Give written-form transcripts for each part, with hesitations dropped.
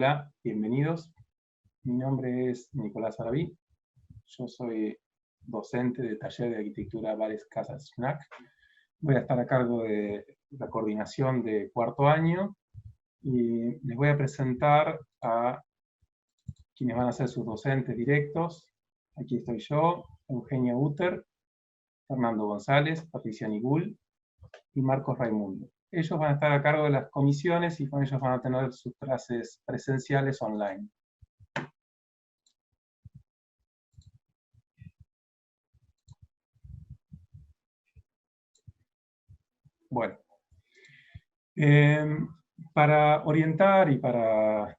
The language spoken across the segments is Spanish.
Hola, bienvenidos. Mi nombre es Nicolás Arabí. Yo soy docente del taller de arquitectura Valles Casas Schnack. Voy a estar a cargo de la coordinación de cuarto año y les voy a presentar a quienes van a ser sus docentes directos. Aquí estoy yo, Eugenia Uter, Fernando González, Patricia Nigul y Marcos Raimundo. Ellos van a estar a cargo de las comisiones y con ellos van a tener sus clases presenciales online. Bueno, para orientar y para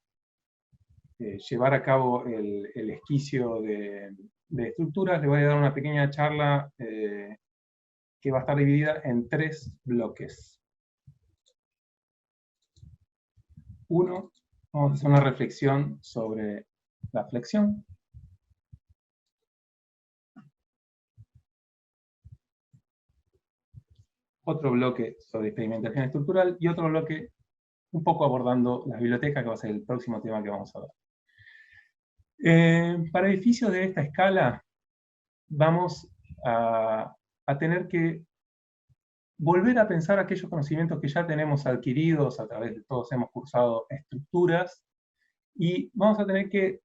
llevar a cabo el esquicio de estructuras, les voy a dar una pequeña charla que va a estar dividida en 3 bloques. Uno, vamos a hacer una reflexión sobre la flexión. Otro bloque sobre experimentación estructural y otro bloque un poco abordando las bibliotecas, que va a ser el próximo tema que vamos a ver. Para edificios de esta escala, vamos a tener que volver a pensar aquellos conocimientos que ya tenemos adquiridos a través de todos hemos cursado estructuras, y vamos a tener que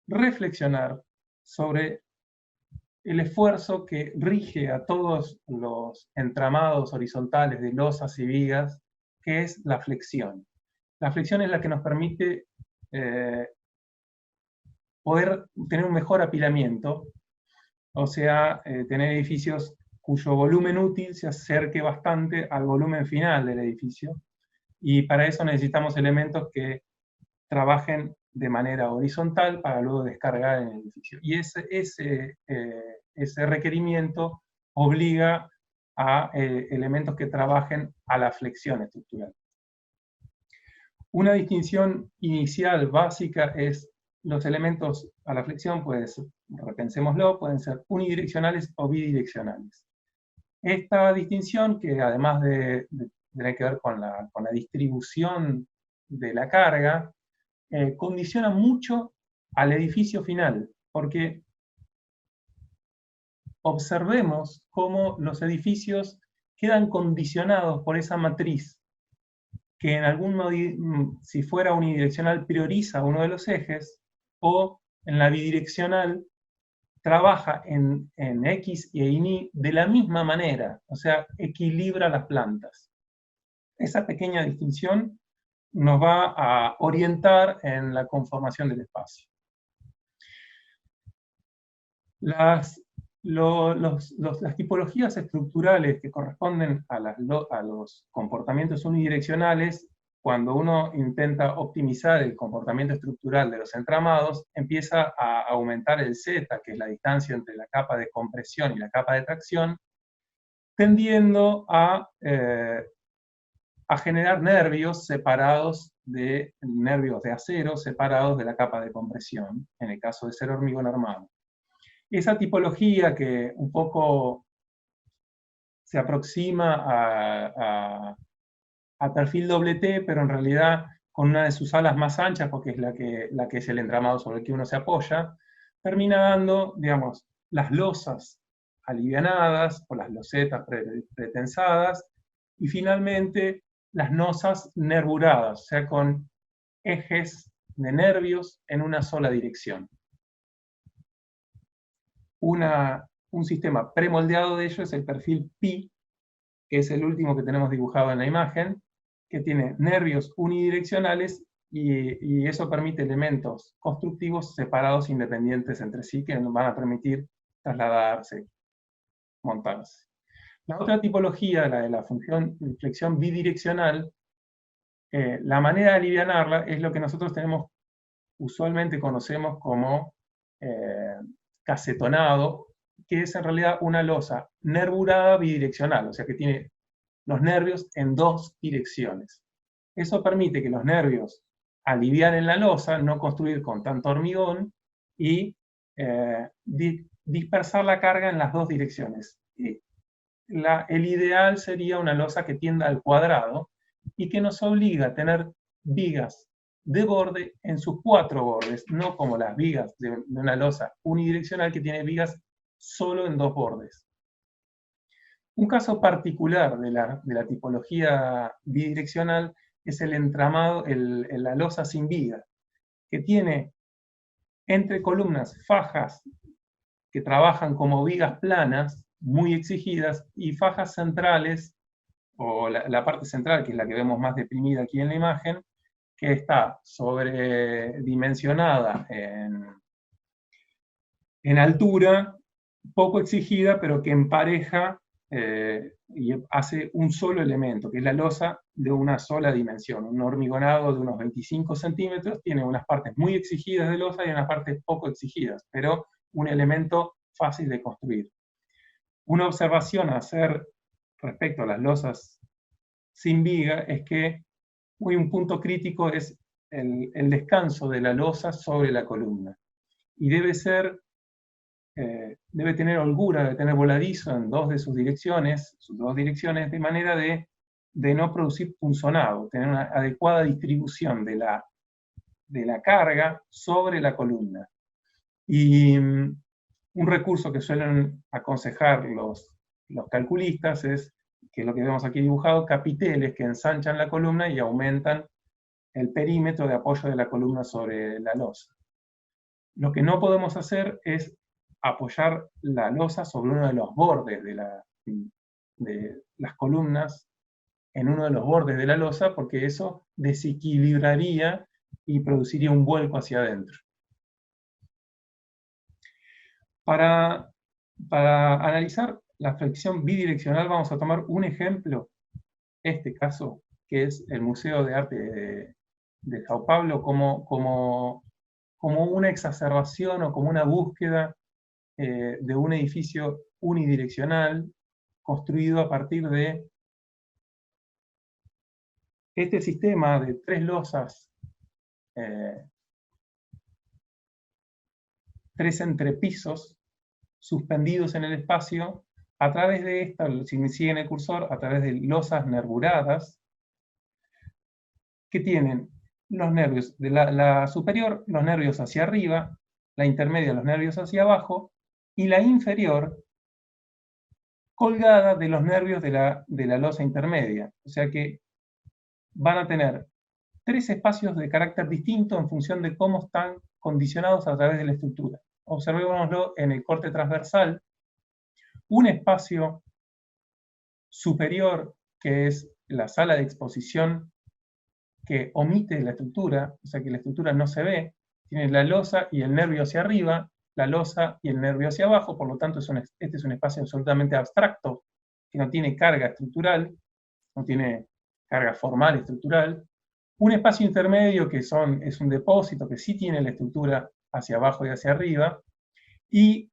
reflexionar sobre el esfuerzo que rige a todos los entramados horizontales de losas y vigas, que es la flexión. La flexión es la que nos permite poder tener un mejor apilamiento, o sea, tener edificios cuyo volumen útil se acerque bastante al volumen final del edificio, y para eso necesitamos elementos que trabajen de manera horizontal para luego descargar en el edificio. Y ese requerimiento obliga a elementos que trabajen a la flexión estructural. Una distinción inicial básica es los elementos a la flexión, pues, repensémoslo, pueden ser unidireccionales o bidireccionales. Esta distinción, que además de tener que ver con la distribución de la carga, condiciona mucho al edificio final, porque observemos cómo los edificios quedan condicionados por esa matriz, que en algún modo, si fuera unidireccional, prioriza uno de los ejes, o en la bidireccional trabaja en X y en Y de la misma manera, o sea, equilibra las plantas. Esa pequeña distinción nos va a orientar en la conformación del espacio. Las tipologías estructurales que corresponden a los comportamientos unidireccionales, cuando uno intenta optimizar el comportamiento estructural de los entramados, empieza a aumentar el Z, que es la distancia entre la capa de compresión y la capa de tracción, tendiendo a generar nervios separados nervios de acero separados de la capa de compresión, en el caso de ser hormigón armado. Esa tipología, que un poco se aproxima a perfil doble T, pero en realidad con una de sus alas más anchas, porque es la que es el entramado sobre el que uno se apoya, termina dando, digamos, las losas alivianadas, o las losetas pretensadas, y finalmente las nosas nervuradas, o sea, con ejes de nervios en una sola dirección. Un sistema premoldeado de ello es el perfil pi, que es el último que tenemos dibujado en la imagen, que tiene nervios unidireccionales, y eso permite elementos constructivos separados, independientes entre sí, que nos van a permitir trasladarse, montarse. La otra tipología, la de la flexión bidireccional, la manera de alivianarla es lo que nosotros usualmente conocemos como casetonado, que es en realidad una losa nervurada bidireccional, o sea que tiene los nervios en 2 direcciones. Eso permite que los nervios alivianen la losa, no construir con tanto hormigón, y dispersar la carga en las 2 direcciones. El ideal sería una losa que tienda al cuadrado y que nos obliga a tener vigas de borde en sus 4 bordes, no como las vigas de una losa unidireccional que tiene vigas solo en 2 bordes. Un caso particular de la tipología bidireccional es el entramado, la losa sin viga, que tiene entre columnas fajas que trabajan como vigas planas, muy exigidas, y fajas centrales, o la parte central, que es la que vemos más deprimida aquí en la imagen, que está sobredimensionada en altura, poco exigida, pero que empareja y hace un solo elemento, que es la losa de una sola dimensión. Un hormigonado de unos 25 centímetros tiene unas partes muy exigidas de losa y unas partes poco exigidas, pero un elemento fácil de construir. Una observación a hacer respecto a las losas sin viga es que un punto crítico es el descanso de la losa sobre la columna. Y debe tener holgura, debe tener voladizo en 2 de sus dos direcciones, de manera de no producir punzonado, tener una adecuada distribución de la carga sobre la columna. Y un recurso que suelen aconsejar los calculistas es, que es lo que vemos aquí dibujado, capiteles que ensanchan la columna y aumentan el perímetro de apoyo de la columna sobre la losa. Lo que no podemos hacer es apoyar la losa sobre uno de los bordes de las columnas, en uno de los bordes de la losa, porque eso desequilibraría y produciría un vuelco hacia adentro. Para analizar la flexión bidireccional vamos a tomar un ejemplo, este caso, que es el Museo de Arte de Sao Paulo, como una exacerbación o como una búsqueda de un edificio unidireccional construido a partir de este sistema de 3 losas, 3 entrepisos suspendidos en el espacio a través de esta, si me siguen el cursor, a través de losas nervuradas que tienen los nervios de la superior, los nervios hacia arriba, la intermedia, los nervios hacia abajo, y la inferior colgada de los nervios de la losa intermedia. O sea que van a tener 3 espacios de carácter distinto en función de cómo están condicionados a través de la estructura. Observémoslo en el corte transversal. Un espacio superior, que es la sala de exposición, que omite la estructura, o sea que la estructura no se ve, tiene la losa y el nervio hacia arriba, la losa y el nervio hacia abajo, por lo tanto este es un espacio absolutamente abstracto, que no tiene carga estructural, no tiene carga formal estructural. Un espacio intermedio que es un depósito que sí tiene la estructura hacia abajo y hacia arriba, y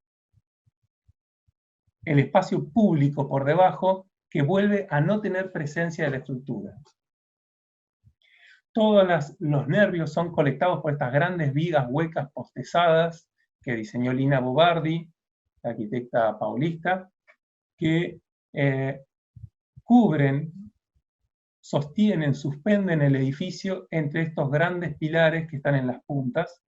el espacio público por debajo que vuelve a no tener presencia de la estructura. Todos los nervios son colectados por estas grandes vigas huecas postezadas que diseñó Lina Bobardi, la arquitecta paulista, que cubren, sostienen, suspenden el edificio entre estos grandes pilares que están en las puntas.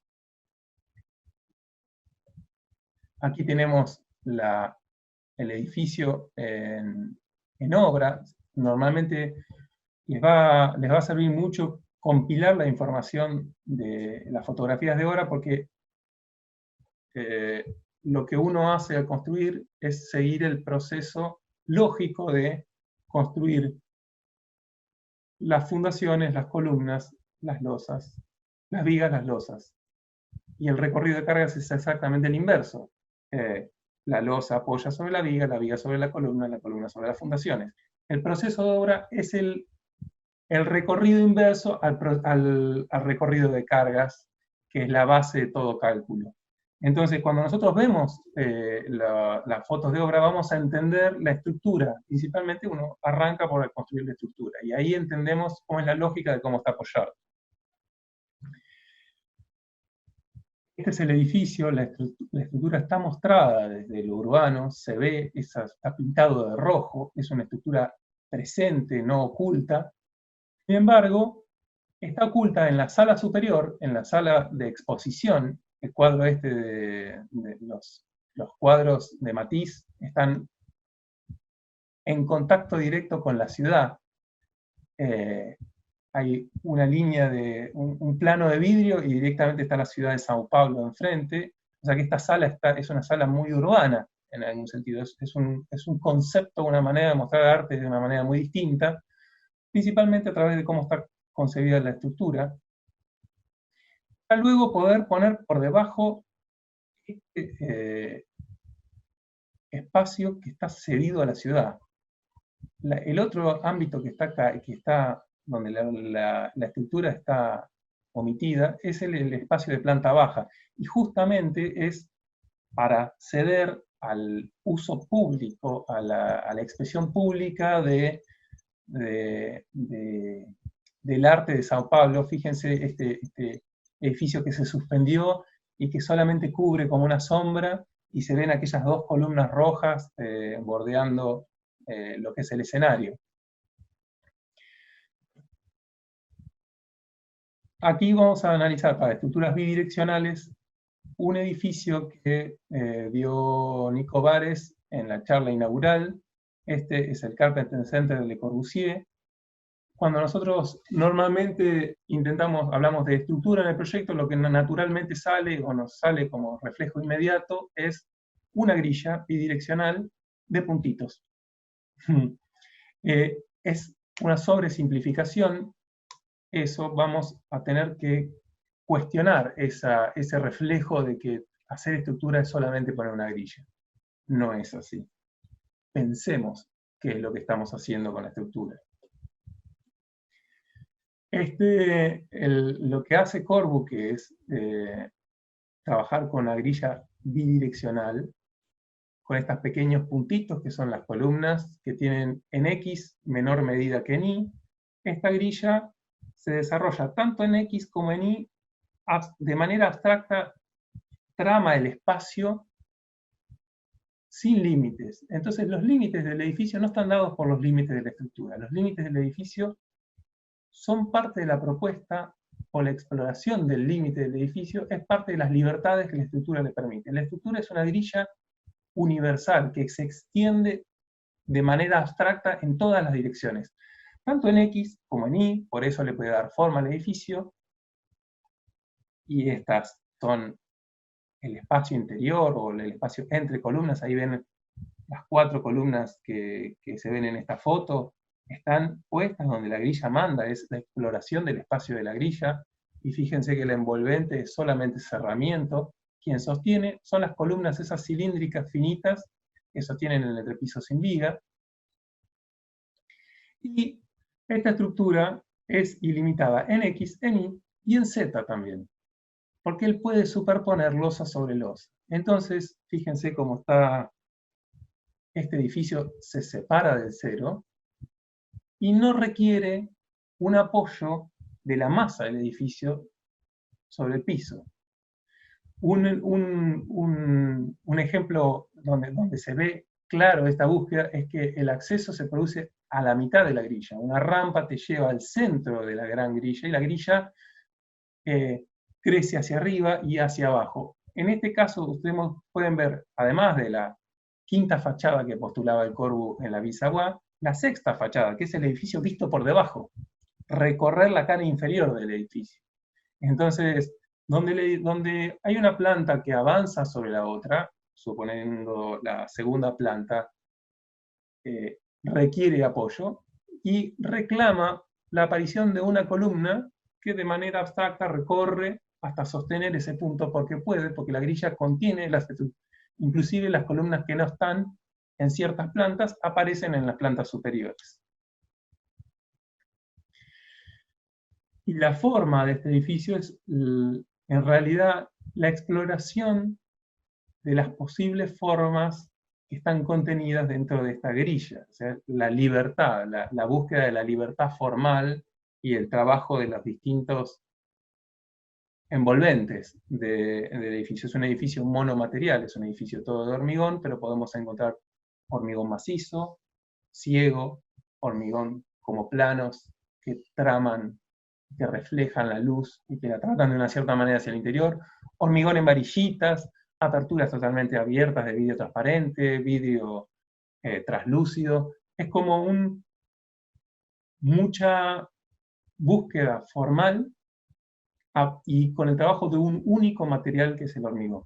Aquí tenemos el edificio en obra. Normalmente les va a servir mucho compilar la información de las fotografías de obra, porque lo que uno hace al construir es seguir el proceso lógico de construir las fundaciones, las columnas, las losas, las vigas, las losas. Y el recorrido de cargas es exactamente el inverso. La losa apoya sobre la viga sobre la columna sobre las fundaciones. El proceso de obra es el recorrido inverso al recorrido de cargas, que es la base de todo cálculo. Entonces, cuando nosotros vemos las fotos de obra, vamos a entender la estructura. Principalmente uno arranca por construir la estructura, y ahí entendemos cómo es la lógica de cómo está apoyado. Este es el edificio, la estructura está mostrada desde lo urbano, se ve, está pintado de rojo, es una estructura presente, no oculta. Sin embargo, está oculta en la sala superior, en la sala de exposición. El cuadro este de los cuadros de Matisse están en contacto directo con la ciudad. Hay una línea de un plano de vidrio y directamente está la ciudad de Sao Paulo enfrente. O sea que esta sala es una sala muy urbana, en algún sentido. Es un concepto, una manera de mostrar arte de una manera muy distinta, principalmente a través de cómo está concebida la estructura. Para luego poder poner por debajo este espacio que está cedido a la ciudad. El otro ámbito que está acá, donde la estructura está omitida, es el espacio de planta baja. Y justamente es para ceder al uso público, a la expresión pública del arte de Sao Paulo. Fíjense este edificio que se suspendió y que solamente cubre como una sombra, y se ven aquellas dos columnas rojas bordeando lo que es el escenario. Aquí vamos a analizar para estructuras bidireccionales un edificio que dio Nico Bares en la charla inaugural. Este es el Carpenter Center de Le Corbusier. Cuando nosotros normalmente hablamos de estructura en el proyecto, lo que naturalmente sale o nos sale como reflejo inmediato es una grilla bidireccional de puntitos. Es una sobresimplificación. Eso vamos a tener que cuestionar ese reflejo de que hacer estructura es solamente poner una grilla. No es así. Pensemos qué es lo que estamos haciendo con la estructura. Lo que hace Corbu, que es trabajar con la grilla bidireccional, con estos pequeños puntitos que son las columnas que tienen en X menor medida que en Y. Esta grilla se desarrolla tanto en X como en Y, de manera abstracta, trama el espacio sin límites. Entonces los límites del edificio no están dados por los límites de la estructura. Los límites del edificio son parte de la propuesta, o la exploración del límite del edificio es parte de las libertades que la estructura le permite. La estructura es una grilla universal que se extiende de manera abstracta en todas las direcciones, tanto en X como en Y. Por eso le puede dar forma al edificio, y estas son el espacio interior o el espacio entre columnas. Ahí ven las 4 columnas que se ven en esta foto, están puestas donde la grilla manda, es la exploración del espacio de la grilla. Y fíjense que el envolvente es solamente cerramiento. Quien sostiene son las columnas esas cilíndricas finitas que sostienen el entrepiso sin viga. Y esta estructura es ilimitada en X, en Y y en Z también, porque él puede superponer losa sobre losa. Entonces, fíjense cómo está este edificio, se separa del cero y no requiere un apoyo de la masa del edificio sobre el piso. Un ejemplo donde se ve claro esta búsqueda es que el acceso se produce a la mitad de la grilla. Una rampa te lleva al centro de la gran grilla, y la grilla crece hacia arriba y hacia abajo. En este caso, ustedes pueden ver, además de la quinta fachada que postulaba el Corbu en la Bisagua, la sexta fachada, que es el edificio visto por debajo, recorrer la cara inferior del edificio. Entonces, donde hay una planta que avanza sobre la otra, suponiendo la segunda planta, requiere apoyo y reclama la aparición de una columna que de manera abstracta recorre hasta sostener ese punto, porque la grilla contiene inclusive las columnas que no están en ciertas plantas aparecen en las plantas superiores. Y la forma de este edificio es, en realidad, la exploración de las posibles formas que están contenidas dentro de esta grilla. O sea, la libertad, la búsqueda de la libertad formal y el trabajo de los distintos envolventes del edificio. Es un edificio monomaterial, es un edificio todo de hormigón, pero podemos encontrar hormigón macizo, ciego, hormigón como planos que traman que reflejan la luz y que la tratan de una cierta manera hacia el interior, hormigón en varillitas, aperturas totalmente abiertas de vidrio transparente, vidrio traslúcido. Es como mucha búsqueda formal y con el trabajo de un único material que es el hormigón.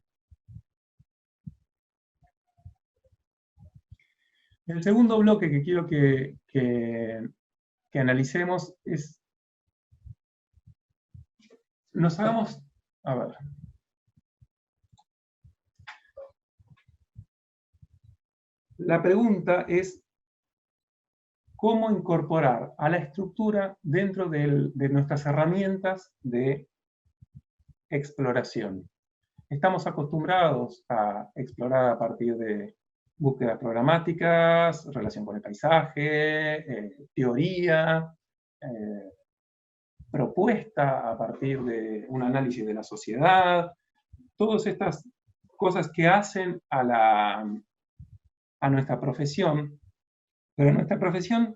El segundo bloque que quiero que analicemos es, nos hagamos, a ver, la pregunta es cómo incorporar a la estructura dentro de nuestras herramientas de exploración. Estamos acostumbrados a explorar a partir de búsquedas programáticas, relación con el paisaje, teoría, propuesta a partir de un análisis de la sociedad, todas estas cosas que hacen a nuestra profesión, pero nuestra profesión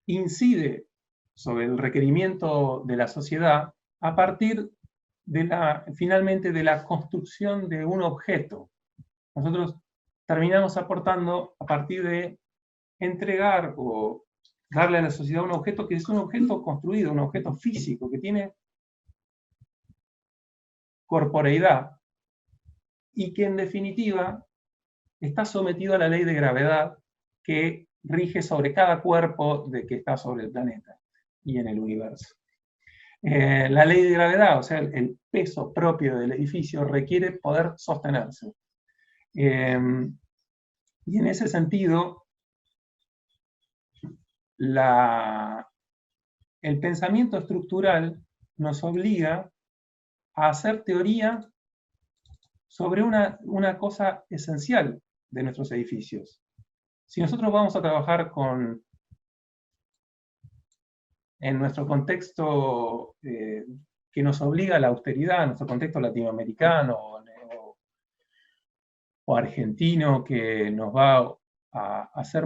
incide sobre el requerimiento de la sociedad a partir finalmente de la construcción de un objeto. Nosotros terminamos aportando a partir de entregar o darle a la sociedad un objeto que es un objeto construido, un objeto físico, que tiene corporeidad y que en definitiva está sometido a la ley de gravedad que rige sobre cada cuerpo que está sobre el planeta y en el universo. La ley de gravedad, o sea, el peso propio del edificio requiere poder sostenerse. Y en ese sentido, el pensamiento estructural nos obliga a hacer teoría sobre una cosa esencial de nuestros edificios. Si nosotros vamos a trabajar en nuestro contexto que nos obliga a la austeridad, nuestro contexto latinoamericano o argentino, que nos va a hacer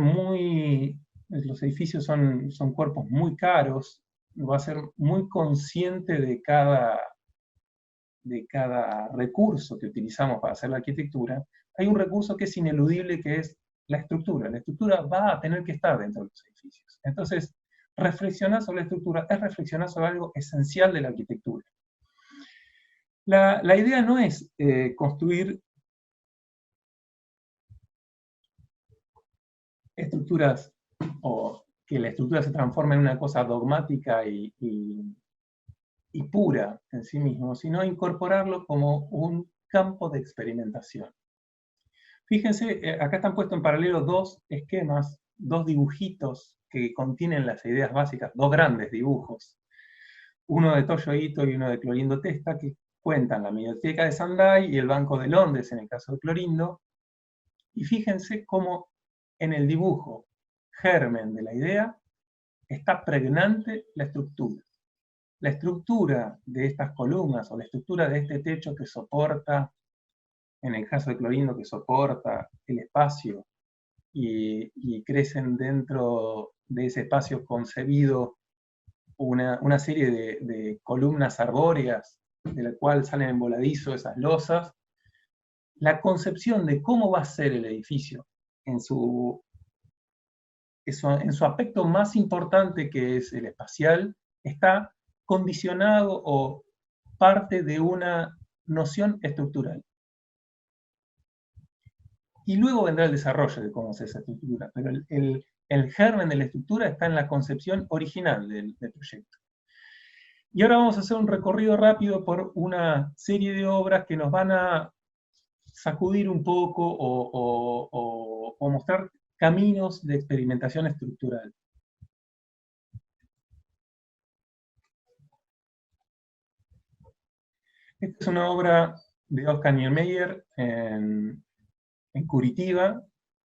los edificios son cuerpos muy caros, va a ser muy consciente de cada recurso que utilizamos para hacer la arquitectura. Hay un recurso que es ineludible, que es la estructura. La estructura va a tener que estar dentro de los edificios. Entonces, reflexionar sobre la estructura es reflexionar sobre algo esencial de la arquitectura. La idea no es construir estructuras o que la estructura se transforme en una cosa dogmática y pura en sí mismo, sino incorporarlo como un campo de experimentación. Fíjense, acá están puestos en paralelo dos esquemas, dos dibujitos que contienen las ideas básicas, dos grandes dibujos, uno de Toyo Ito y uno de Clorindo Testa, que cuentan la biblioteca de Sendai y el Banco de Londres en el caso de Clorindo, y fíjense cómo en el dibujo germen de la idea está pregnante la estructura. La estructura de estas columnas o la estructura de este techo que soporta, en el caso de Clorindo, que soporta el espacio y crecen dentro de ese espacio concebido una serie de columnas arbóreas de la cual salen en voladizo esas losas. La concepción de cómo va a ser el edificio en su aspecto más importante, que es el espacial, está condicionado o parte de una noción estructural. Y luego vendrá el desarrollo de cómo es esa estructura, pero el germen de la estructura está en la concepción original del proyecto. Y ahora vamos a hacer un recorrido rápido por una serie de obras que nos van a sacudir un poco o mostrar caminos de experimentación estructural. Esta es una obra de Oscar Niemeyer en Curitiba.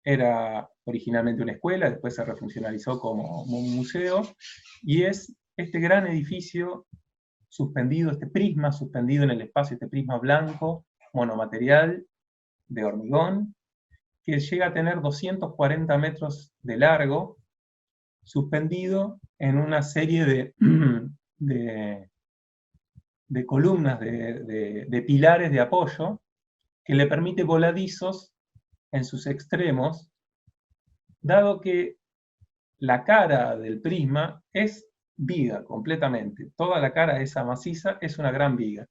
Era originalmente una escuela, después se refuncionalizó como un museo, y es este gran edificio suspendido, este prisma suspendido en el espacio, este prisma blanco, monomaterial, de hormigón, que llega a tener 240 metros de largo, suspendido en una serie de columnas, de pilares de apoyo, que le permite voladizos en sus extremos, dado que la cara del prisma es viga completamente. Toda la cara esa maciza es una gran viga.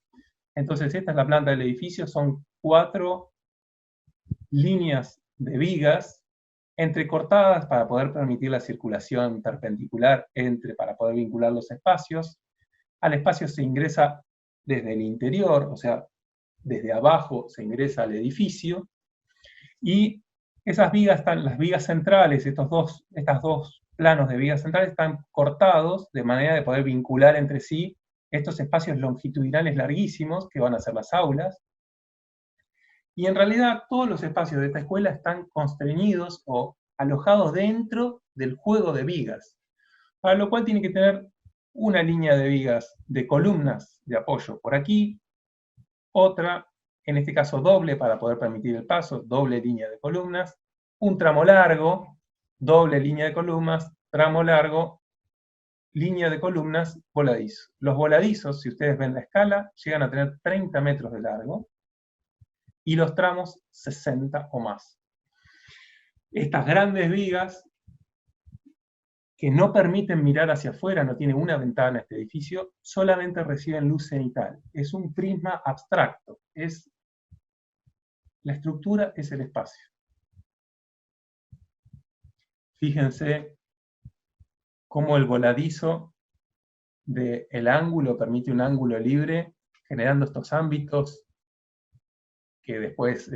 Entonces esta es la planta del edificio, son 4 líneas de vigas entrecortadas para poder permitir la circulación perpendicular para poder vincular los espacios. Al espacio se ingresa desde el interior, o sea, desde abajo se ingresa al edificio, y esas vigas las vigas centrales, estas dos planos de vigas centrales están cortados de manera de poder vincular entre sí estos espacios longitudinales larguísimos que van a ser las aulas. Y en realidad todos los espacios de esta escuela están constreñidos o alojados dentro del juego de vigas, para lo cual tiene que tener una línea de vigas, de columnas de apoyo por aquí, otra, en este caso doble para poder permitir el paso, doble línea de columnas, un tramo largo, doble línea de columnas, tramo largo, línea de columnas, voladizo. Los voladizos, si ustedes ven la escala, llegan a tener 30 metros de largo, y los tramos 60 o más. Estas grandes vigas, que no permiten mirar hacia afuera, no tiene una ventana este edificio, solamente reciben luz cenital. Es un prisma abstracto, la estructura es el espacio. Fíjense cómo el voladizo del ángulo permite un ángulo libre, generando estos ámbitos que después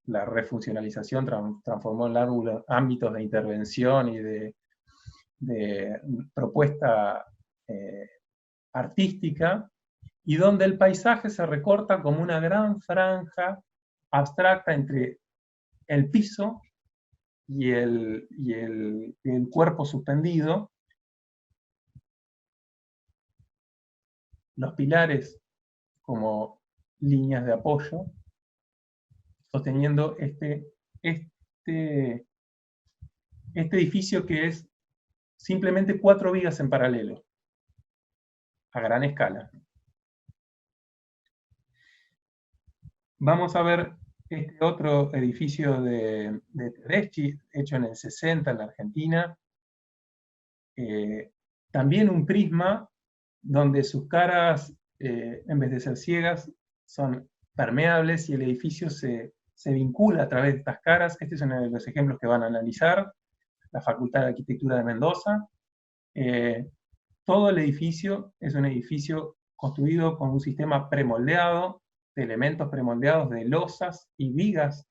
la refuncionalización transformó en ámbitos de intervención y de propuesta artística, y donde el paisaje se recorta como una gran franja abstracta entre el piso y el cuerpo suspendido, los pilares como líneas de apoyo, sosteniendo este edificio que es simplemente 4 vigas en paralelo, a gran escala. Vamos a ver este otro edificio de Tedeschi, hecho en el 60 en la Argentina. También un prisma donde sus caras, en vez de ser ciegas, son permeables y el edificio se vincula a través de estas caras. Este es uno de los ejemplos que van a analizar la Facultad de Arquitectura de Mendoza. Todo el edificio es un edificio construido con un sistema premoldeado, de elementos premoldeados de losas y vigas,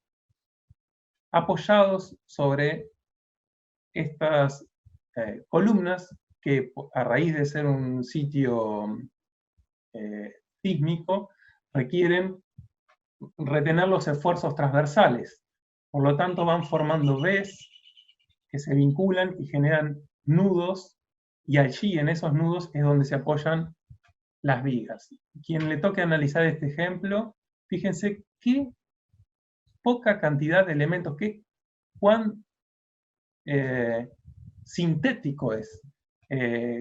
apoyados sobre estas columnas que, a raíz de ser un sitio sísmico, requieren retener los esfuerzos transversales. Por lo tanto, van formando V's que se vinculan y generan nudos, y allí, en esos nudos, es donde se apoyan las vigas. Quien le toque analizar este ejemplo, fíjense qué poca cantidad de elementos, cuán sintético es,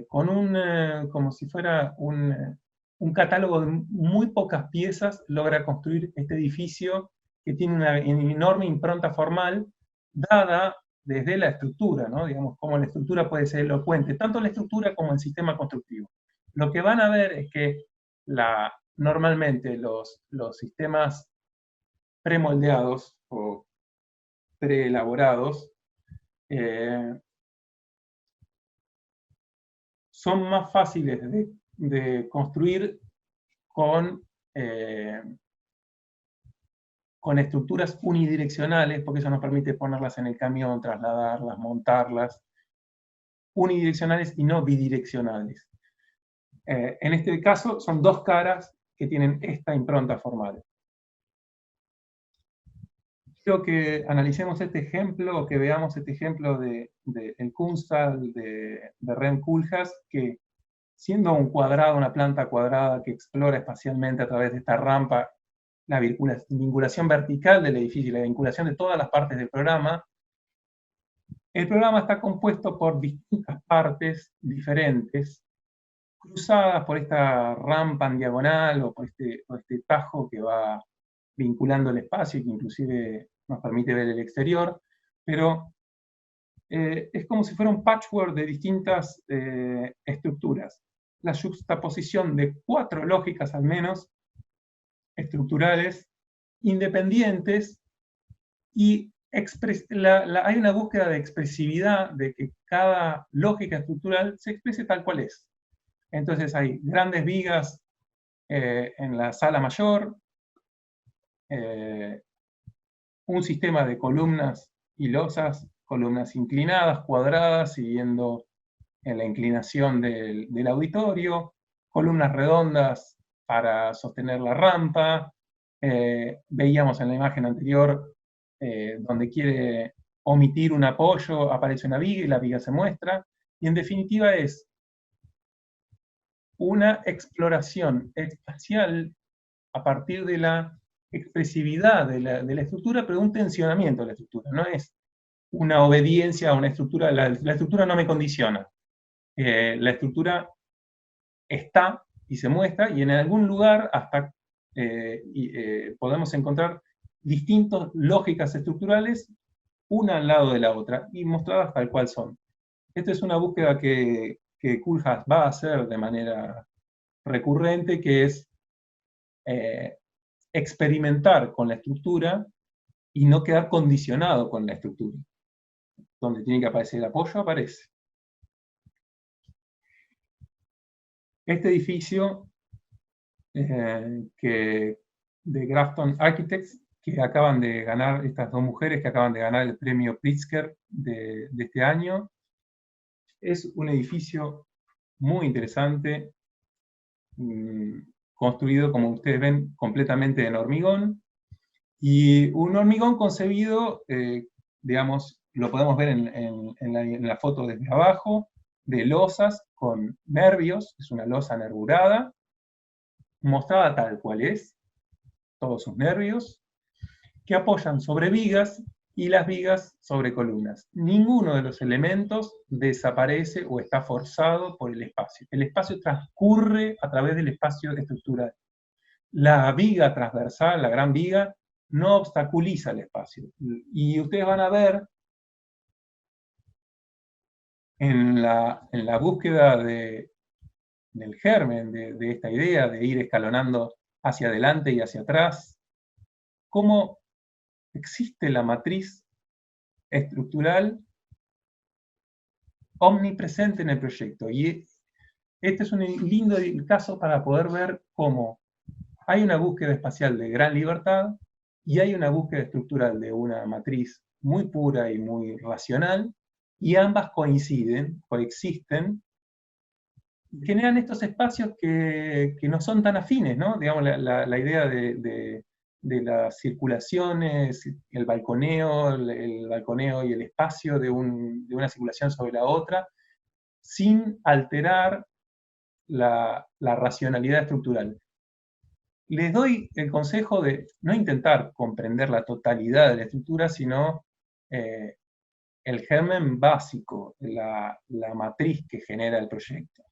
como si fuera un catálogo de muy pocas piezas, logra construir este edificio que tiene una enorme impronta formal, dada desde la estructura, ¿no? Digamos, cómo la estructura puede ser elocuente, tanto la estructura como el sistema constructivo. Lo que van a ver es que normalmente los sistemas premoldeados o preelaborados son más fáciles de construir con estructuras unidireccionales, porque eso nos permite ponerlas en el camión, trasladarlas, montarlas, unidireccionales y no bidireccionales. En este caso son 2 caras que tienen esta impronta formal. Quiero que analicemos este ejemplo, o que veamos este ejemplo del Kunsthal de Rem Koolhaas, que siendo un cuadrado, una planta cuadrada que explora espacialmente a través de esta rampa la vinculación vertical del edificio y la vinculación de todas las partes del programa, El programa está compuesto por distintas partes diferentes, cruzadas por esta rampa en diagonal o por este tajo que va vinculando el espacio y que inclusive nos permite ver el exterior, pero es como si fuera un patchwork de distintas estructuras. La juxtaposición de 4 lógicas al menos estructurales, independientes, y hay una búsqueda de expresividad, de que cada lógica estructural se exprese tal cual es. Entonces hay grandes vigas en la sala mayor, un sistema de columnas y losas, columnas inclinadas, cuadradas, siguiendo en la inclinación del auditorio, columnas redondas para sostener la rampa. Veíamos en la imagen anterior donde quiere omitir un apoyo, aparece una viga y la viga se muestra. Y en definitiva es una exploración espacial a partir de la expresividad de la estructura, pero un tensionamiento de la estructura. No es una obediencia a una estructura, la estructura no me condiciona. La estructura está y se muestra, y en algún lugar hasta podemos encontrar distintas lógicas estructurales, una al lado de la otra, y mostradas tal cual son. Esta es una búsqueda que Koolhaas va a hacer de manera recurrente, que es experimentar con la estructura y no quedar condicionado con la estructura. Donde tiene que aparecer el apoyo, aparece. Este edificio de Grafton Architects, que acaban de ganar, estas 2 mujeres que acaban de ganar el premio Pritzker de este año, es un edificio muy interesante, construido, como ustedes ven, completamente en hormigón, y un hormigón concebido, digamos, lo podemos ver en la foto desde abajo, de losas con nervios, es una losa nervurada, mostrada tal cual es, todos sus nervios, que apoyan sobre vigas y las vigas sobre columnas. Ninguno de los elementos desaparece o está forzado por el espacio. El espacio transcurre a través del espacio estructural. La viga transversal, la gran viga, no obstaculiza el espacio. Y ustedes van a ver en la búsqueda del germen de esta idea de ir escalonando hacia adelante y hacia atrás, cómo existe la matriz estructural omnipresente en el proyecto. Y este es un lindo caso para poder ver cómo hay una búsqueda espacial de gran libertad y hay una búsqueda estructural de una matriz muy pura y muy racional, y ambas coinciden, coexisten, generan estos espacios que no son tan afines, ¿no? Digamos, la idea de las circulaciones, el balconeo y el espacio de una circulación sobre la otra, sin alterar la racionalidad estructural. Les doy el consejo de no intentar comprender la totalidad de la estructura, sino el germen básico, la matriz que genera el proyecto.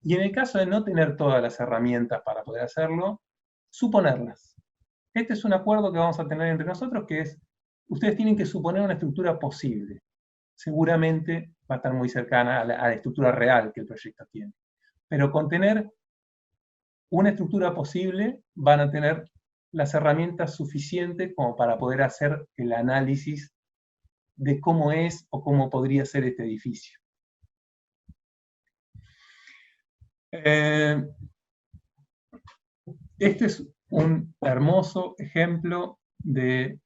Y en el caso de no tener todas las herramientas para poder hacerlo, suponerlas. Este es un acuerdo que vamos a tener entre nosotros, que es, ustedes tienen que suponer una estructura posible. Seguramente va a estar muy cercana a la estructura real que el proyecto tiene. Pero con tener una estructura posible, van a tener las herramientas suficientes como para poder hacer el análisis de cómo es o cómo podría ser este edificio. Este es un hermoso ejemplo de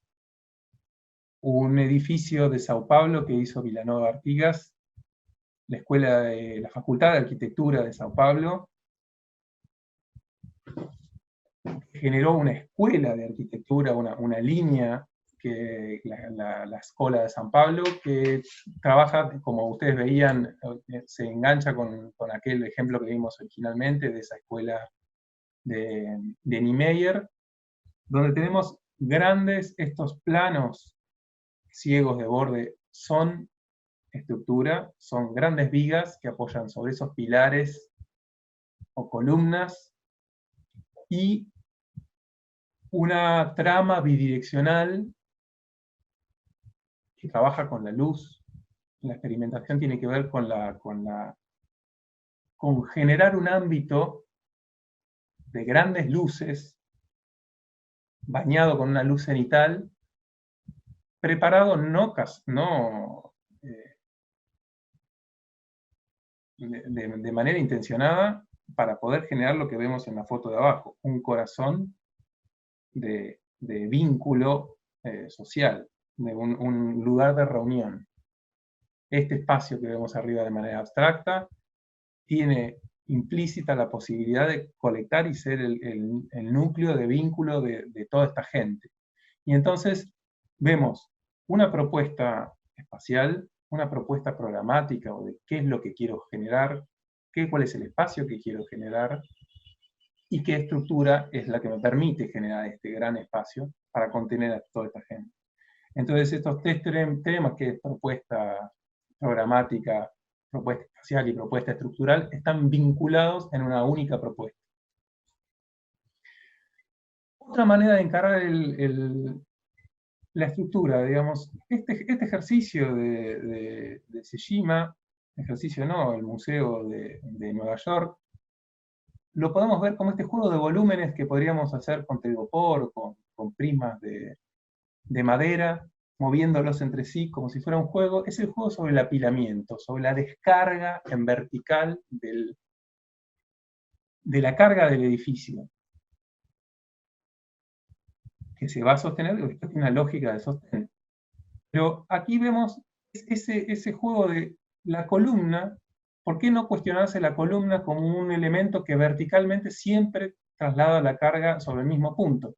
un edificio de Sao Paulo que hizo Vilanova Artigas, la Facultad de Arquitectura de Sao Paulo, generó una escuela de arquitectura, una línea, la Escuela de San Pablo, que trabaja, como ustedes veían, se engancha con aquel ejemplo que vimos originalmente de esa escuela de Niemeyer, donde tenemos estos planos ciegos de borde, son estructura son grandes vigas que apoyan sobre esos pilares o columnas y una trama bidireccional que trabaja con la luz. La experimentación tiene que ver con generar un ámbito de grandes luces, bañado con una luz cenital, preparado de manera intencionada para poder generar lo que vemos en la foto de abajo, un corazón de vínculo social, de un lugar de reunión. Este espacio que vemos arriba de manera abstracta tiene implícita la posibilidad de colectar y ser el núcleo de vínculo de toda esta gente. Y entonces vemos una propuesta espacial, una propuesta programática o de qué es lo que quiero generar, cuál es el espacio que quiero generar y qué estructura es la que me permite generar este gran espacio para contener a toda esta gente. Entonces estos tres temas, que es propuesta programática, propuesta espacial y propuesta estructural, están vinculados en una única propuesta. Otra manera de encarar la estructura, digamos, este ejercicio de Sejima, ejercicio no, el Museo de Nueva York, lo podemos ver como este juego de volúmenes que podríamos hacer con telgopor, con prismas de madera, moviéndolos entre sí como si fuera un juego. Es el juego sobre el apilamiento, sobre la descarga en vertical de la carga del edificio, que se va a sostener, porque esto tiene una lógica de sostén. Pero aquí vemos ese juego de la columna. ¿Por qué no cuestionarse la columna como un elemento que verticalmente siempre traslada la carga sobre el mismo punto?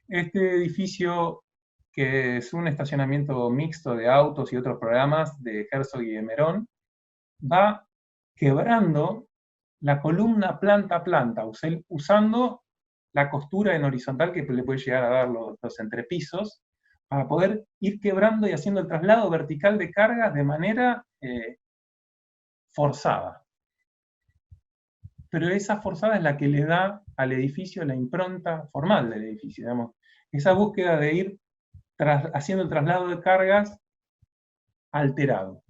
Este edificio, que es un estacionamiento mixto de autos y otros programas de Herzog y de Merón, va quebrando la columna planta a planta, usando la costura en horizontal que le puede llegar a dar los entrepisos, para poder ir quebrando y haciendo el traslado vertical de cargas de manera forzada. Pero esa forzada es la que le da al edificio la impronta formal del edificio, digamos. Esa búsqueda de ir haciendo el traslado de cargas alterado.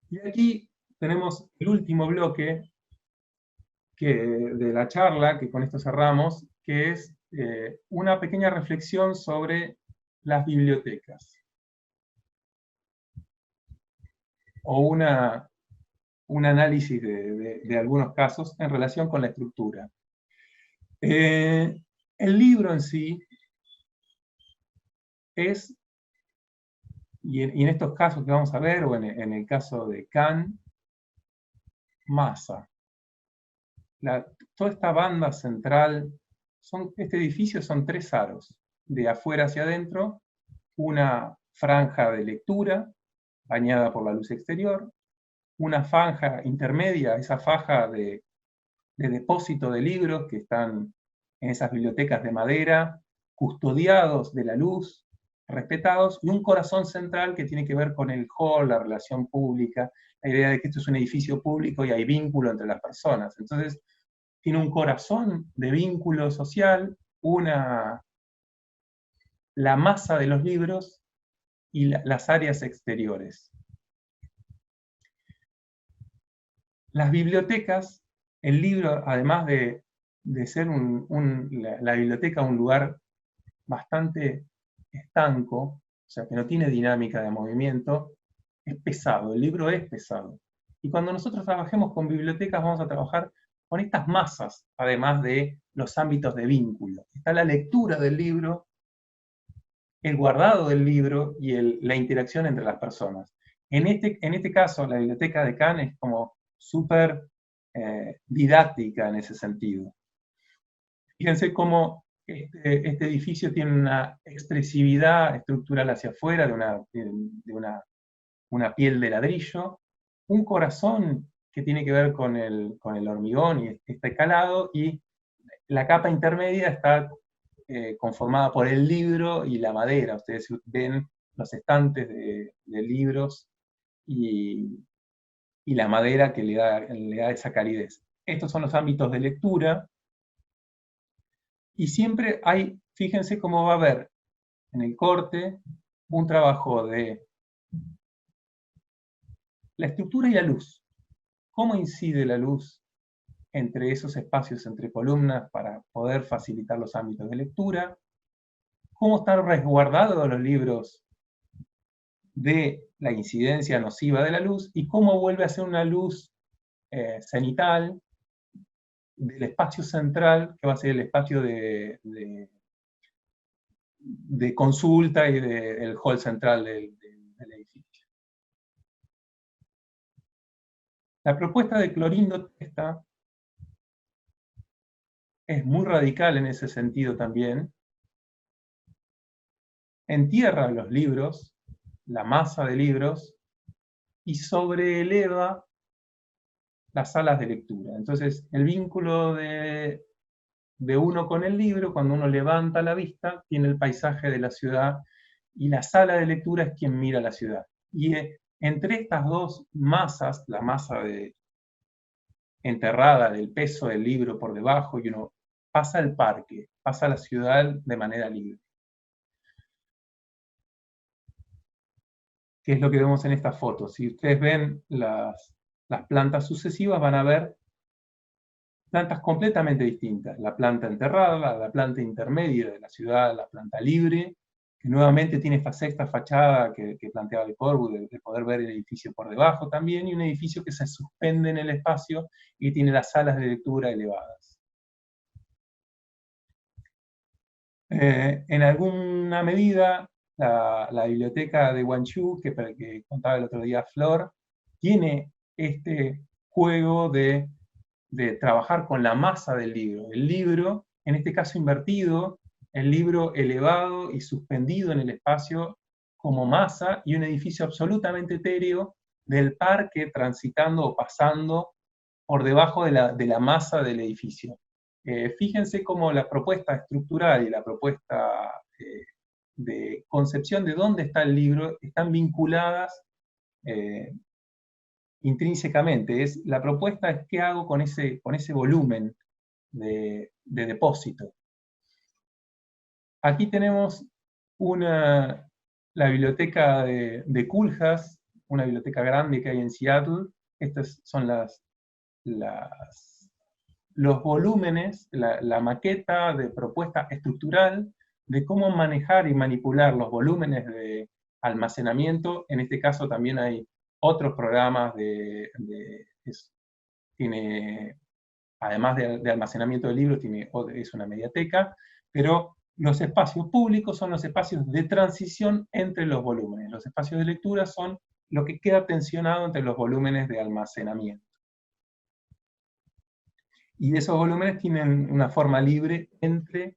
Y aquí tenemos el último bloque de la charla, que con esto cerramos, que es una pequeña reflexión sobre las bibliotecas. O un análisis de algunos casos en relación con la estructura. El libro en sí es, y en estos casos que vamos a ver, o en el caso de Kant, masa. Toda esta banda central, este edificio son 3 aros, de afuera hacia adentro, una franja de lectura, bañada por la luz exterior, una franja intermedia, esa faja de depósito de libros que están en esas bibliotecas de madera, custodiados de la luz, respetados, y un corazón central que tiene que ver con el hall, la relación pública, la idea de que esto es un edificio público y hay vínculo entre las personas. Entonces, tiene un corazón de vínculo social, la masa de los libros y las áreas exteriores. Las bibliotecas, el libro, además de ser la biblioteca un lugar bastante estanco, o sea, que no tiene dinámica de movimiento, es pesado, el libro es pesado. Y cuando nosotros trabajemos con bibliotecas vamos a trabajar con estas masas, además de los ámbitos de vínculo. Está la lectura del libro, el guardado del libro y la interacción entre las personas. En este caso, la biblioteca de Kant es como súper didáctica en ese sentido. Fíjense cómo este edificio tiene una expresividad estructural hacia afuera de una piel de ladrillo, un corazón que tiene que ver con el hormigón y este calado, y la capa intermedia está conformada por el libro y la madera. Ustedes ven los estantes de libros y la madera que le da esa calidez. Estos son los ámbitos de lectura, y siempre hay, fíjense cómo va a haber en el corte un trabajo de la estructura y la luz. ¿Cómo incide la luz entre esos espacios, entre columnas, para poder facilitar los ámbitos de lectura? ¿Cómo están resguardados los libros de la incidencia nociva de la luz? ¿Y cómo vuelve a ser una luz cenital del espacio central, que va a ser el espacio de consulta y del hall central del edificio? La propuesta de Clorindo Testa es muy radical en ese sentido también. Entierra los libros, la masa de libros, y sobreeleva las salas de lectura. Entonces, el vínculo de uno con el libro, cuando uno levanta la vista, tiene el paisaje de la ciudad, y la sala de lectura es quien mira la ciudad. Y entre estas dos masas, la masa enterrada del peso del libro por debajo, y uno pasa al parque, pasa a la ciudad de manera libre. ¿Qué es lo que vemos en esta foto? Si ustedes ven las plantas sucesivas, van a ver plantas completamente distintas. La planta enterrada, la planta intermedia de la ciudad, la planta libre, que nuevamente tiene esta sexta fachada que planteaba Le Corbusier, de poder ver el edificio por debajo también, y un edificio que se suspende en el espacio y tiene las salas de lectura elevadas. En alguna medida, la biblioteca de Guangzhou, que contaba el otro día Flor, tiene este juego de trabajar con la masa del libro. El libro, en este caso invertido, el libro elevado y suspendido en el espacio como masa, y un edificio absolutamente etéreo del parque transitando o pasando por debajo de la masa del edificio. Fíjense cómo la propuesta estructural y la propuesta de concepción de dónde está el libro están vinculadas intrínsecamente. La propuesta es qué hago con ese volumen de depósito. Aquí tenemos la biblioteca de Culhas, una biblioteca grande que hay en Seattle. Estos son los volúmenes, la maqueta de propuesta estructural de cómo manejar y manipular los volúmenes de almacenamiento. En este caso también hay otros programas tiene, además de almacenamiento de libros, es una mediateca, pero los espacios públicos son los espacios de transición entre los volúmenes. Los espacios de lectura son lo que queda tensionado entre los volúmenes de almacenamiento. Y esos volúmenes tienen una forma libre entre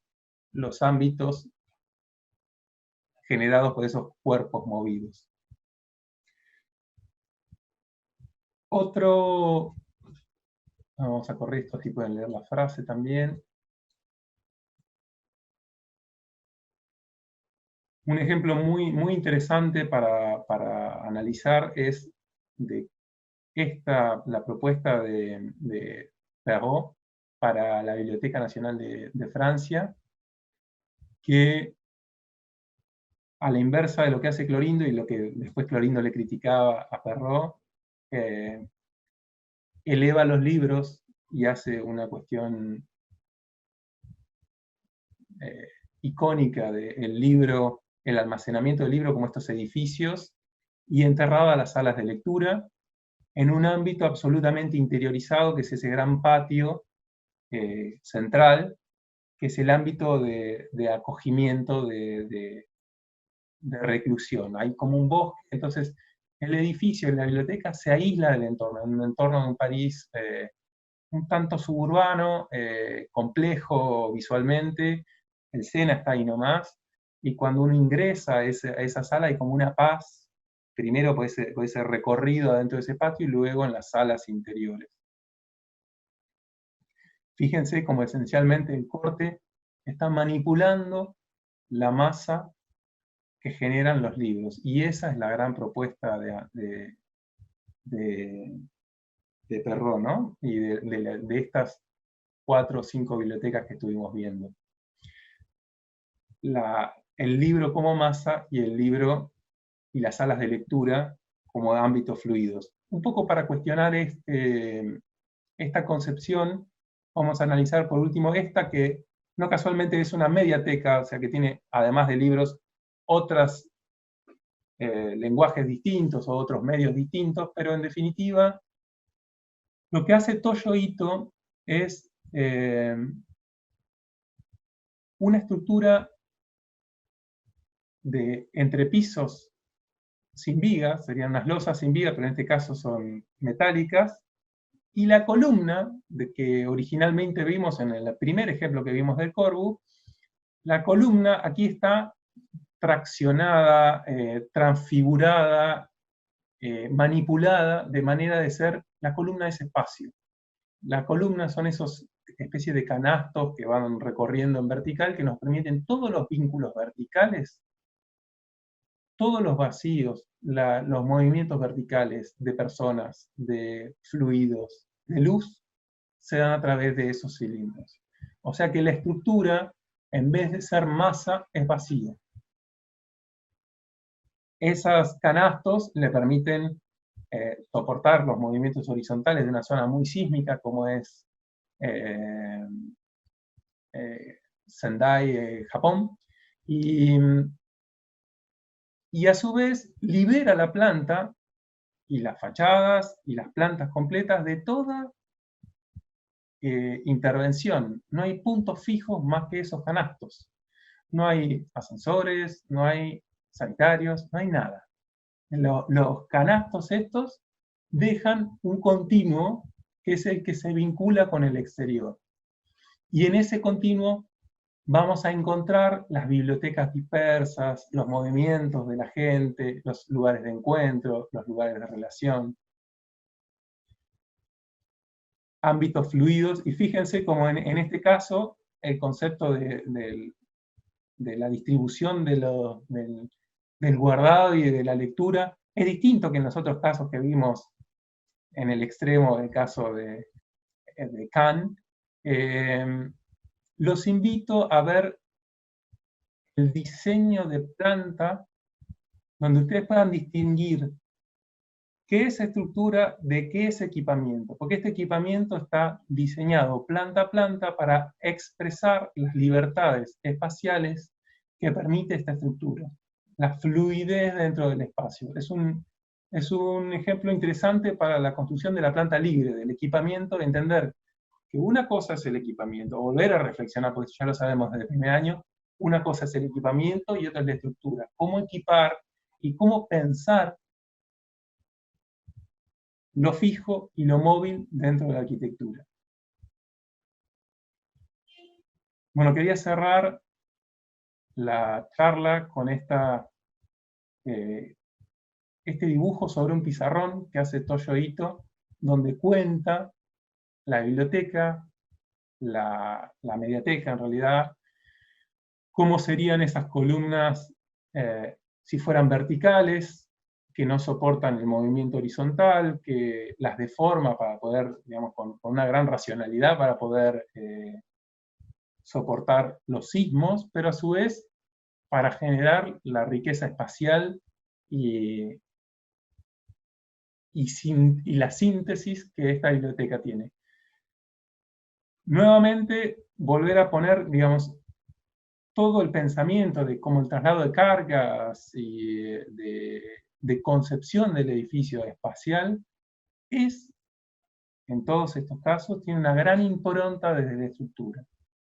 los ámbitos generados por esos cuerpos movidos. Vamos a correr esto, así pueden leer la frase también. Un ejemplo muy, muy interesante para analizar es la propuesta de Perrault para la Biblioteca Nacional de Francia, que a la inversa de lo que hace Clorindo y lo que después Clorindo le criticaba a Perrault, eleva los libros y hace una cuestión icónica del libro, el almacenamiento del libro como estos edificios, y enterrado a las salas de lectura, en un ámbito absolutamente interiorizado, que es ese gran patio central, que es el ámbito de acogimiento, de reclusión. Hay como un bosque, entonces el edificio, la biblioteca, se aísla del entorno, en un entorno de un París un tanto suburbano, complejo visualmente. El Sena está ahí nomás, y cuando uno ingresa a esa sala hay como una paz, primero por ese recorrido adentro de ese patio, y luego en las salas interiores. Fíjense cómo esencialmente el corte está manipulando la masa que generan los libros. Y esa es la gran propuesta de Perrault, ¿no? Y de estas 4 o 5 bibliotecas que estuvimos viendo. El libro como masa y el libro y las salas de lectura como ámbitos fluidos. Un poco para cuestionar esta concepción, vamos a analizar por último esta que no casualmente es una mediateca, o sea que tiene, además de libros, otros lenguajes distintos o otros medios distintos, pero en definitiva, lo que hace Toyo Ito es una estructura de entrepisos sin viga, serían unas losas sin viga, pero en este caso son metálicas, y la columna de que originalmente vimos en el primer ejemplo que vimos del Corbu, la columna aquí está traccionada, transfigurada, manipulada, de manera de ser, la columna es espacio. La columna son esos especies de canastos que van recorriendo en vertical, que nos permiten todos los vínculos verticales, todos los vacíos, los movimientos verticales de personas, de fluidos, de luz, se dan a través de esos cilindros. O sea que la estructura, en vez de ser masa, es vacía. Esos canastos le permiten soportar los movimientos horizontales de una zona muy sísmica como es Sendai, Japón, y a su vez libera la planta y las fachadas y las plantas completas de toda intervención. No hay puntos fijos más que esos canastos. No hay ascensores, no hay sanitarios, no hay nada. Los canastos estos dejan un continuo que es el que se vincula con el exterior. Y en ese continuo vamos a encontrar las bibliotecas dispersas, los movimientos de la gente, los lugares de encuentro, los lugares de relación, ámbitos fluidos, y fíjense como en este caso el concepto de la distribución del guardado y de la lectura es distinto que en los otros casos que vimos en el extremo del caso de Kant. Los invito a ver el diseño de planta donde ustedes puedan distinguir qué es estructura de qué es equipamiento, porque este equipamiento está diseñado planta a planta para expresar las libertades espaciales que permite esta estructura, la fluidez dentro del espacio. Es un ejemplo interesante para la construcción de la planta libre, del equipamiento, de entender que una cosa es el equipamiento, volver a reflexionar, porque ya lo sabemos desde el primer año, una cosa es el equipamiento y otra es la estructura. Cómo equipar y cómo pensar lo fijo y lo móvil dentro de la arquitectura. Bueno, quería cerrar la charla con este dibujo sobre un pizarrón que hace Toyo Ito, donde cuenta la biblioteca, la mediateca en realidad, cómo serían esas columnas si fueran verticales, que no soportan el movimiento horizontal, que las deforma para poder, digamos, con una gran racionalidad para poder soportar los sismos, pero a su vez para generar la riqueza espacial y la síntesis que esta biblioteca tiene. Nuevamente, volver a poner, digamos, todo el pensamiento de cómo el traslado de cargas y de concepción del edificio espacial es, en todos estos casos, tiene una gran impronta desde la estructura.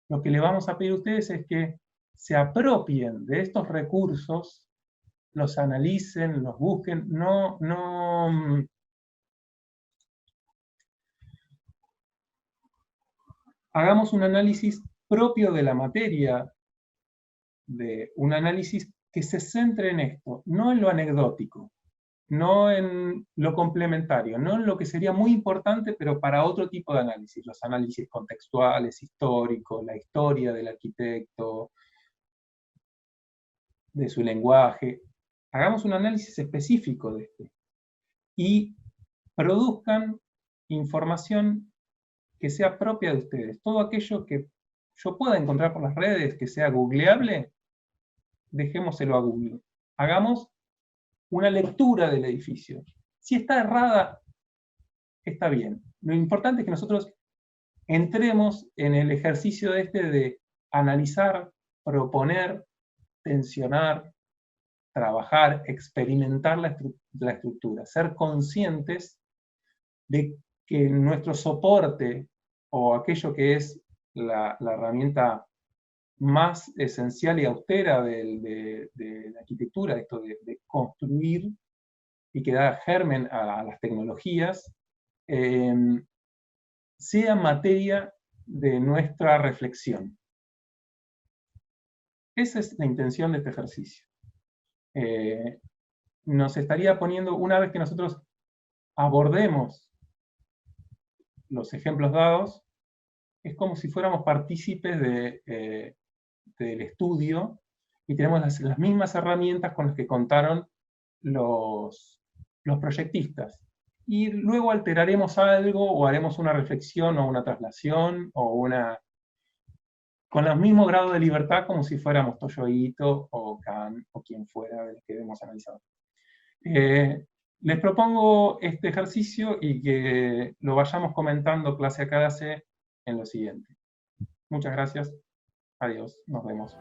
Lo que le vamos a pedir a ustedes es que se apropien de estos recursos, los analicen, los busquen, no hagamos un análisis propio de la materia, de un análisis que se centre en esto, no en lo anecdótico, no en lo complementario, no en lo que sería muy importante, pero para otro tipo de análisis, los análisis contextuales, históricos, la historia del arquitecto, de su lenguaje. Hagamos un análisis específico de este. Y produzcan información que sea propia de ustedes. Todo aquello que yo pueda encontrar por las redes, que sea googleable, dejémoselo a Google. Hagamos una lectura del edificio. Si está errada, está bien. Lo importante es que nosotros entremos en el ejercicio de analizar, proponer, tensionar, trabajar, experimentar la estructura, ser conscientes de que nuestro soporte o aquello que es la herramienta más esencial y austera de la arquitectura, esto de construir y que da germen a las tecnologías, sea materia de nuestra reflexión. Esa es la intención de este ejercicio. Nos estaría poniendo, una vez que nosotros abordemos los ejemplos dados, es como si fuéramos partícipes del estudio y tenemos las mismas herramientas con las que contaron los proyectistas. Y luego alteraremos algo o haremos una reflexión o una traslación o con el mismo grado de libertad como si fuéramos Toyo Ito o Kant o quien fuera del que hemos analizado. Les propongo este ejercicio y que lo vayamos comentando clase a clase en lo siguiente. Muchas gracias. Adiós. Nos vemos.